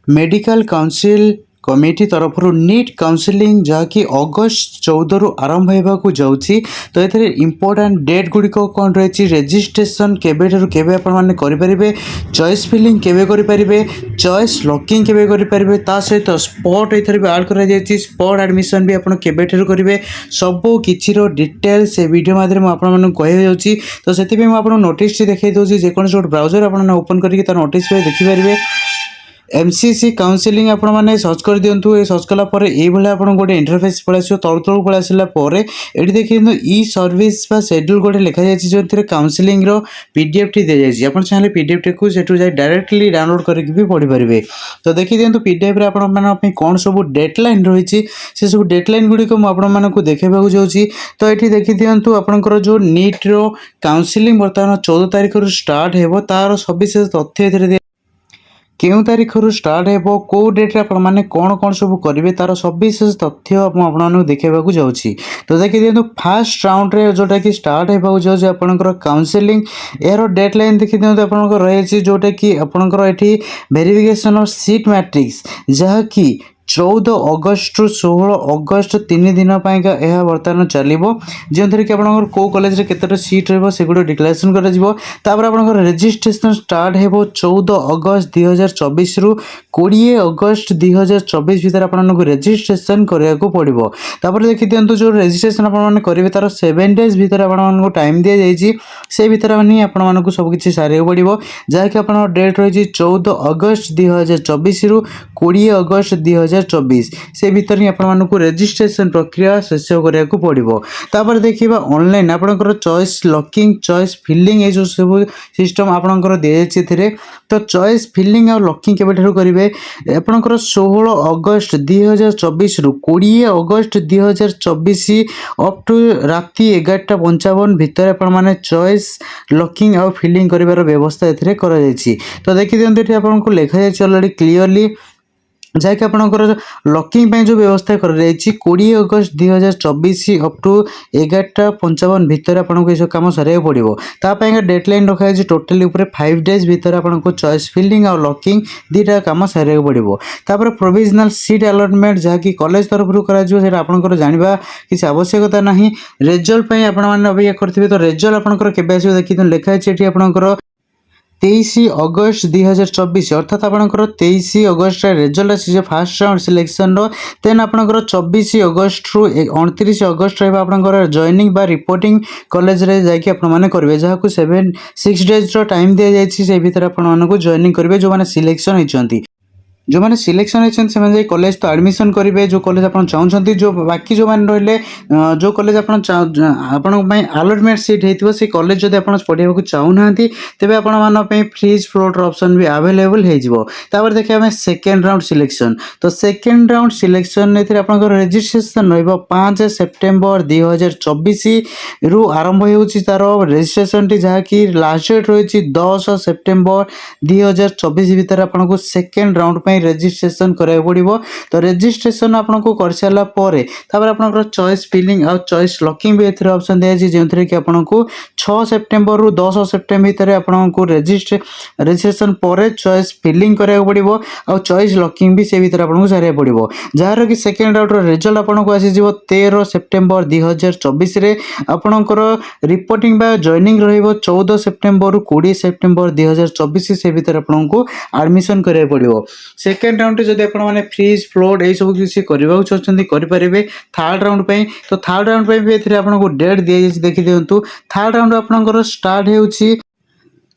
Medical council committee तरफ NEET counselling जहाँकि अगस्त 14 रु आरंभ होगा जाऊँगी। तो ये इंपोर्टाट डेट गुड़िक कौन रही रेजिस्ट्रेशन केवे आपरे चॉइस फिलिंग केवे करेंगे चॉइस लॉकिंग केवे करेंगे ता सहित स्पॉट ये भी आड कर स्पॉट एडमिशन भी आपड़ केवे करेंगे सबू किसी डिटेल से वीडियो माध्यम आपको कही तो से मुझे नोटिस देखा दूसरी जेकोसी गोटे ब्राउजर आप ओपन करके तार नोटिस देखिपारे एमसीसी काउंसिलिंग आपण मैंने सर्च कर दिंतु ये सर्च कलापर ये आपको गोटे इंटरफेस पलि आस तल तल पलि आसला ये देखिए ई सर्विस शेड्यूल गोटे लिखा जाए जो काउंसिलिंग पीडीएफ टी दी जाए आप चाहिए पीडीएफ टी को जाए डायरेक्टली डाउनलोड करके भी पढ़ी पारे। तो देखिए दिंतु पीडीएफ रे आपण कौन सब डेडलाइन रही से सब डेडलाइन गुड़िक मुझे देखा जाऊँगी। तो ये देखी दिंतु आपंकर जो नीट रो काउंसिलिंग बर्तमान 14 तारिख स्टार्ट हो तार सविशेष तथ्य क्यों तारीख रु स्टार्ट हो कौ डेट्रे आपने कौन कौन सब करेंगे तार सविशेष तथ्य आपको देखा जाऊँगी। तो देखिए दिखाँ फास्ट राउंड रे जोटा कि स्टार्ट होगा जाऊँगी आपंकर काउंसिलिंग यार डेडलाइन देखी दिखाँ आप रही जोटा कि आपंकर ये वेरिफिकेशन ऑफ सीट मैट्रिक्स जहाँकि 14 अगस्त रु 16 अगस्त 3 दिन यह बर्तमान चलो जो थी कि आप कौ कॉलेज रे केतटा सीट रगुड़ा डिक्लेरेसन कर रेजिस्ट्रेशन स्टार्ट हो 14 अगस्त 2024 रु 20 अगस्त 2024 भितर आपको रेजिस्ट्रेशन करने पड़ो। तापर देखी दिंतु जो रेजिस्ट्रेशन आपने तार 7 डेज भितर आपको टाइम दी जाइए से भितर ही आपको सबकि सारे पड़ो जहाँकि आप डेट रही 14 अगस्त 2024 रु 20 अगस्त 2024 से भीतर ही आपको रेजिस्ट्रेशन प्रक्रिया शेष करने पड़ो। तापर देखा ऑनलाइन आपंकर चॉइस लॉकिंग चॉइस फिलिंग ये जो सब सिस्टम आपंकर दी जाए तो चॉइस फिलिंग और लॉकिंग केवे करेंगे आपंकर 16 अगस्त 2024 रु 20 अगस्त 2024 अप टू राति 11:55 भितर आपने चॉइस लॉकिंग और फिलिंग कर व्यवस्था ये कर। तो देखी दिखाते ये आपको लिखा जाए अलरेडी क्लीयरली जहाँकि आपंकर लॉकिंग जो व्यवस्था कर 20 अगस्त 2024 अप टू 11:55 भितर आपको ये कम सारे पड़ो। तापाई डेडलाइन रखाई टोटाली 5 डेज भितर आपको चॉइस फिलिंग और लॉकिंग दुटा कम सारे पड़ो। तापर प्रोविजनल सीट अलॉटमेंट जहाँकि कॉलेज तरफ कर आपंकर जानवा किसी आवश्यकता ना रिजल्ट आपने अपेक्षा करेंगे। तो रिजल्ट आपंकर केवे आस देखिए लिखाई आपंकर 23 अगस्त 2024 अर्थात आपंकर 23 अगस्त रिजल्ट आसी फास्ट राउंड सिलेक्शन देन आपंकर 24 अगस्त रु 29 अगस्त रहा जॉइनिंग बा रिपोर्टिंग कॉलेज रे जाकि आपने करेंगे जहाँ को 6 डेज टाइम दी जाए से भीतर आपको जॉइनिंग करेंगे जो मैंने सिलेक्शन होती जो मैंने सिलेक्शन होती कॉलेज तो एडमिशन करेंगे जो कॉलेज आप चाहते जो बाकी जो मैंने रही जो कॉलेज अलॉटमेंट सीट होती से कॉलेज जब आप पढ़ाक चाहूना तेज आप फ्रीज फ्लोटर ऑप्शन भी अवेलेबल हो। देखिए सेकेंड राउंड सिलेक्शन तो सेकेंड राउंड सिलेक्शन आप रेजिस्ट्रेशन रहा 5 सेप्टेम्बर 2024 रु आरंभ होतार रेजिस्ट्रेशन टी जहाँकि लास्ट डेट रही 10 सेप्टेम्बर 2024 भितर आपको सेकेंड राउंड रेजिस्ट्रेशन कराया पड़ो। तो रेजिस्ट्रेशन आपको कर सारा आपंकर चॉइस फिलिंग और चॉइस लॉकिंग भी ये ऑप्शन दिखाई जो थी कि आपको 6 सेप्टेम्बर रु 10 सेप्टेम्बर भितर आपको रेजिस्ट्रेशन पर चॉइस फिलिंग कराया पड़ो और चॉइस लॉकिंग भी से भीतर आपको सारे पड़ो जार कि सेकेंड राउंड रिजल्ट आपको आसी 13 सेप्टेम्बर 2024 आपंकर रिपोर्टिंग बा जॉइनिंग रही 14 सेप्टेम्बर रु 20 सेप्टेम्बर 2024 से भीतर आपको एडमिशन कराया पड़ो। सेकेंड राउंड जब आपने फ्रीज फ्लोट यही सब किसी करने चाहते करेंगे थर्ड राउंड पे तो थर्ड राउंड पे भी ये आपको डेट दी जाए देखी दिंतु थर्ड राउंड आपंकर स्टार्ट हो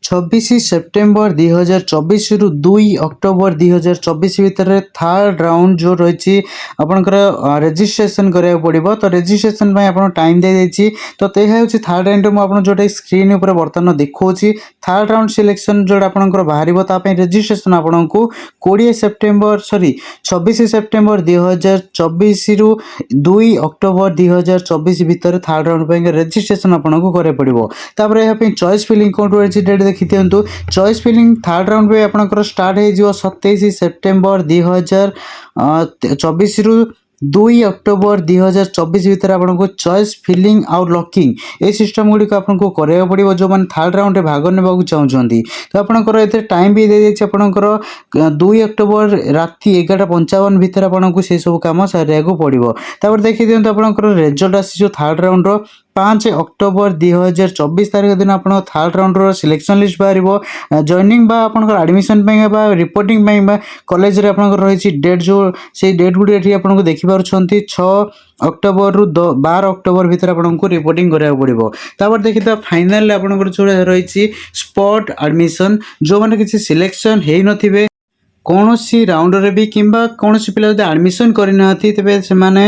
26 सेप्टेम्बर 2024 रु 2 अक्टोबर 2024 भितर थर्ड राउंड जो रही आपंकर रेजिस्ट्रेशन कराया पड़ो। तो रेजिस्ट्रेशन आप टाइम दी जाइए तो यह हूँ थर्ड राउंड मुझे जोटा स्क्रीन उपर बर्तमान देखा थर्ड राउंड सिलेक्शन जो आपंकर बाहर रेजिस्ट्रेशन आपको 20 सेप्टेम्बर 26 सेप्टेम्बर 2024 रु 2 अक्टोबर 2024 भितर थर्ड राउंड पर रेजिस्ट्रेशन आपको कराया पड़ो। तापर यहाँ चॉइस फिलिंग कौन रही डेट देखी दिंतु चॉइस फिलिंग थर्ड राउंड पे आपंकर स्टार्ट हो 27 सेप्टेम्बर 2024 रु 2 ଅକ୍ଟୋବର 2024 ଭିତରେ ଆପଣଙ୍କୁ ଚଏସ୍ ଫିଲିଂ ଆଉ ଲକିଂ এই ସିଷ୍ଟମ୍ ଗୁଡ଼ିକ ଆପଣଙ୍କୁ କରିବାକୁ ପଡ଼ିବ ଯେଉଁମାନେ ଥାର୍ଡ଼ ରାଉଣ୍ଡରେ ଭାଗ ନେବାକୁ ଚାହୁଁଛନ୍ତି। ତ ଆପଣଙ୍କର ଏଥିରେ ଟାଇମ୍ ବି ଦିଆଯାଇଛି ଆପଣଙ୍କର 2 ଅକ୍ଟୋବର ରାତି 11:55 ଭିତରେ ଆପଣଙ୍କୁ ସେସବୁ କାମ ସାରିବାକୁ ପଡ଼ିବ। ତାପରେ ଦେଖିଦିଅନ୍ତୁ ଆପଣଙ୍କର ରେଜଲ୍ଟ ଆସିଯିବ ଥାର୍ଡ଼ ରାଉଣ୍ଡର 5 ଅକ୍ଟୋବର 2024 ତାରିଖ ଦିନ ଆପଣଙ୍କ ଥାର୍ଡ଼ ରାଉଣ୍ଡର ସିଲେକ୍ସନ୍ ଲିଷ୍ଟ ବାହାରିବ। ଜଏନିଂ ବା ଆପଣଙ୍କର ଆଡ଼ମିସନ୍ ପାଇଁ ବା ରିପୋର୍ଟିଂ ପାଇଁ ବା କଲେଜରେ ଆପଣଙ୍କର ରହିଛି ଡେଟ୍ ଯେଉଁ ସେଇ ଡେଟ୍ ଗୁଡ଼ିକ ଏଠି ଆପଣଙ୍କୁ ଦେଖିପାରୁଛନ୍ତି 6 ଅକ୍ଟୋବରରୁ 12 ଅକ୍ଟୋବର ଭିତରେ ଆପଣଙ୍କୁ ରିପୋର୍ଟିଂ କରିବାକୁ ପଡ଼ିବ। ତାପରେ ଦେଖିଥିବା ଫାଇନାଲରେ ଆପଣଙ୍କର ଯେଉଁ ରହିଛି ସ୍ପଟ୍ ଆଡ଼ମିସନ୍ ଯେଉଁମାନେ କିଛି ସିଲେକ୍ସନ୍ ହେଇନଥିବେ କୌଣସି ରାଉଣ୍ଡରେ ବି କିମ୍ବା କୌଣସି ପିଲା ଯଦି ଆଡ଼ମିସନ୍ କରିନାହାନ୍ତି ତେବେ ସେମାନେ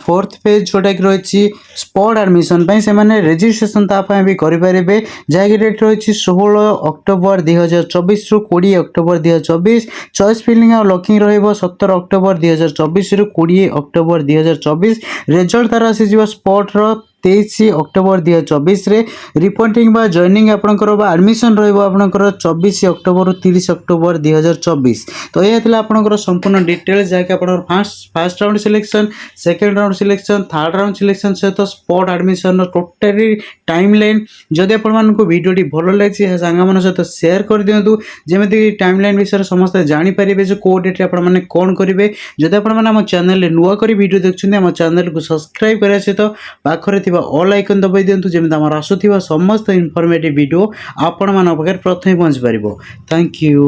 ଫୋର୍ଥ ପେଜ୍ ଯେଉଁଟାକି ରହିଛି ସ୍ପଟ୍ ଆଡ଼ମିସନ୍ ପାଇଁ ସେମାନେ ରେଜିଷ୍ଟ୍ରେସନ୍ ତା ପାଇଁ ବି କରିପାରିବେ ଯାହାକି ଡେଟ୍ ରହିଛି 16 ଅକ୍ଟୋବର 2024ରୁ 20 ଅକ୍ଟୋବର 2024। ଚଏସ୍ ଫିଲିଂ ଆଉ ଲକିଂ ରହିବ 17 ଅକ୍ଟୋବର 2024ରୁ 20 ଅକ୍ଟୋବର 2024। ରେଜଲ୍ଟ ତାର ଆସିଯିବ ସ୍ପଟ୍ର 23 ଅକ୍ଟୋବର 2024ରେ। ରିପୋର୍ଟିଂ ବା ଜଏନିଂ ଆପଣଙ୍କର ବା ଆଡ଼ମିସନ୍ ରହିବ ଆପଣଙ୍କର 24 ଅକ୍ଟୋବରରୁ 30 ଅକ୍ଟୋବର 2024। ତ ଏହା ଥିଲା ଆପଣଙ୍କର ସମ୍ପୂର୍ଣ୍ଣ ଡିଟେଲ୍ସ ଯାହାକି ଆପଣଙ୍କର first round selection, second round selection, third round selection ସହିତ ସ୍ପଟ୍ ଆଡ଼ମିସନ୍ର ଟୋଟାଲି ଟାଇମ୍ ଲାଇନ୍। ଯଦି ଆପଣମାନଙ୍କୁ ଭିଡ଼ିଓଟି ଭଲ ଲାଗିଛି ଏହା ସାଙ୍ଗମାନଙ୍କ ସହିତ ସେୟାର କରିଦିଅନ୍ତୁ ଯେମିତିକି ଟାଇମ୍ ଲାଇନ୍ ବିଷୟରେ ସମସ୍ତେ ଜାଣିପାରିବେ ଯେ କେଉଁ ଡେଟ୍ରେ ଆପଣମାନେ କ'ଣ କରିବେ। ଯଦି ଆପଣମାନେ ଆମ ଚ୍ୟାନେଲରେ ନୂଆ କରି ଭିଡ଼ିଓ ଦେଖୁଛନ୍ତି ଆମ ଚ୍ୟାନେଲକୁ ସବସ୍କ୍ରାଇବ୍ କରିବା ସହିତ ପାଖରେ ଥିବା ଅଲ୍ ଆଇକନ୍ ଦବାଇ ଦିଅନ୍ତୁ ଯେମିତି ଆମର ଆସୁଥିବା ସମସ୍ତ ଇନଫର୍ମେଟିଭ୍ ଭିଡ଼ିଓ ଆପଣମାନଙ୍କ ପାଖରେ ପ୍ରଥମେ ପହଞ୍ଚିପାରିବ। Thank you.